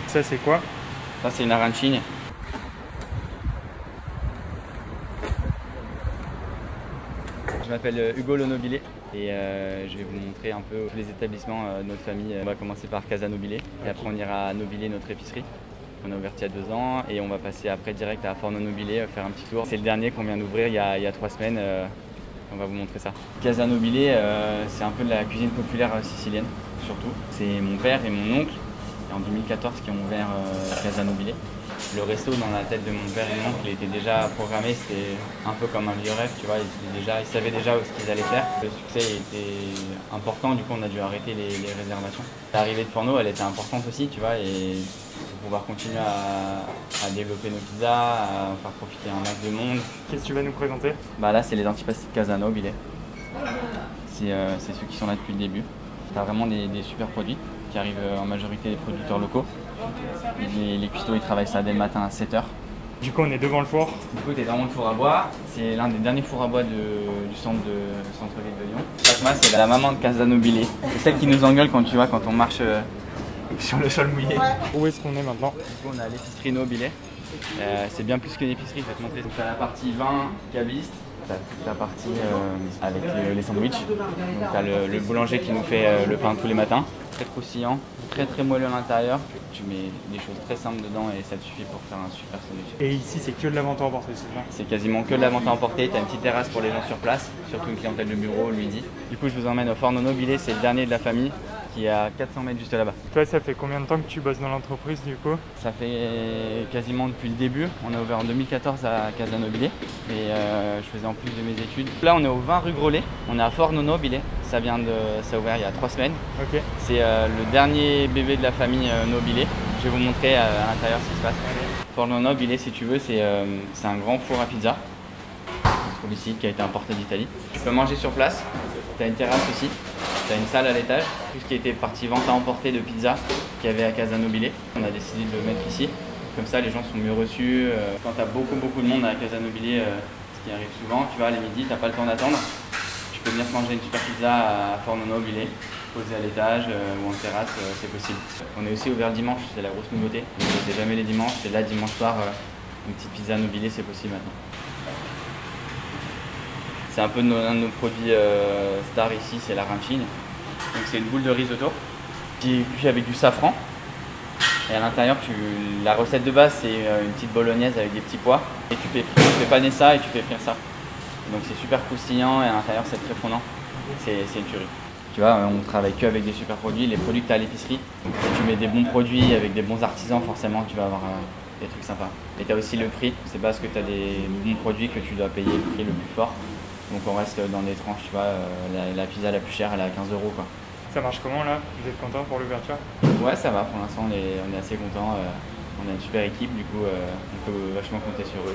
Ça c'est quoi? Ça c'est une arancine. Je m'appelle Hugo Lonobile et je vais vous montrer un peu tous les établissements de notre famille. On va commencer par Casa Nobile et après on ira à Nobile, notre épicerie. On a ouvert il y a 2 ans et on va passer après direct à Forno Nobile faire un petit tour. C'est le dernier qu'on vient d'ouvrir il y a 3 semaines. On va vous montrer ça. Casa Nobile, c'est un peu de la cuisine populaire sicilienne surtout. C'est mon père et mon oncle en 2014 qui ont ouvert Casa Nobile. Le resto dans la tête de mon père et mon oncle, il était déjà programmé, c'était un peu comme un vieux rêve, tu vois, ils savaient déjà ce qu'ils allaient faire. Le succès était important, du coup on a dû arrêter les réservations. L'arrivée de Forno, elle était importante aussi, tu vois, et pour pouvoir continuer à développer nos pizzas, à faire profiter un max de monde. Qu'est-ce que tu vas nous présenter? Bah là c'est les antipasti de Casa Nobile. C'est ceux qui sont là depuis le début. Tu as vraiment des super produits qui arrivent en majorité des producteurs locaux. Les cuistots ils travaillent ça dès le matin à 7 h. Du coup on est devant le four. Du coup tu es dans le four à bois. C'est l'un des derniers fours à bois du centre-ville de Lyon. Fatma c'est la maman de Casa Nobile. C'est celle qui nous engueule quand on marche sur le sol mouillé. Où est-ce qu'on est maintenant? Du coup on a l'épicerie Nobile. C'est bien plus qu'une épicerie, je vais te montrer. Donc tu as la partie vin cabliste. Tu as toute la partie avec les sandwichs. Donc tu as le boulanger qui nous fait le pain tous les matins. Très croustillant, très moelleux à l'intérieur. Tu mets des choses très simples dedans et ça te suffit pour faire un super sandwich. Et ici c'est que de la vente à emporter, c'est ça? C'est quasiment que de la vente à emporter. Tu as une petite terrasse pour les gens sur place, surtout une clientèle de bureau le midi. Du coup je vous emmène au Forno Nobile, c'est le dernier de la famille qui est à 400 mètres juste là-bas. Toi ça fait combien de temps que tu bosses dans l'entreprise du coup? Ça fait quasiment depuis le début. On a ouvert en 2014 à Casa Nobile et je faisais en plus de mes études. Là on est au 20 rue Grolet, on est à Forno Nobile. Ça a ouvert il y a 3 semaines. Ok. C'est le dernier bébé de la famille Nobile. Je vais vous montrer à l'intérieur ce qui se passe. Forno Nobile, si tu veux, c'est un grand four à pizza. On trouve ici, qui a été importé d'Italie. Tu peux manger sur place. Tu as une terrasse aussi. Tu as une salle à l'étage. Tout ce qui était partie vente à emporter de pizza qu'il y avait à Casa Nobile. On a décidé de le mettre ici. Comme ça, les gens sont mieux reçus. Quand tu as beaucoup de monde à Casa Nobile, ce qui arrive souvent, tu vois, les midis, tu n'as pas le temps d'attendre. Tu peux venir manger une super pizza à Forno Nobile, posée à l'étage ou en terrasse, c'est possible. On est aussi ouvert le dimanche, c'est la grosse nouveauté. C'est jamais les dimanches, c'est là dimanche soir, une petite pizza Nobile, c'est possible maintenant. C'est un peu un de nos produits stars ici, c'est l'arancine. Donc c'est une boule de risotto qui est cuite avec du safran. Et à l'intérieur, la recette de base, c'est une petite bolognaise avec des petits pois. Et tu fais paner ça et tu fais frire ça. Donc c'est super croustillant et à l'intérieur c'est très fondant, c'est une tuerie. Tu vois, on travaille que avec des super produits, les produits que tu as à l'épicerie. Si tu mets des bons produits avec des bons artisans, forcément tu vas avoir des trucs sympas. Et tu as aussi le prix, c'est parce que tu as des bons produits que tu dois payer le prix le plus fort. Donc on reste dans des tranches, tu vois, la pizza la plus chère elle est à 15 € quoi. Ça marche comment là? Vous êtes content pour l'ouverture? Ouais ça va, pour l'instant on est assez content. On a une super équipe, du coup on peut vachement compter sur eux.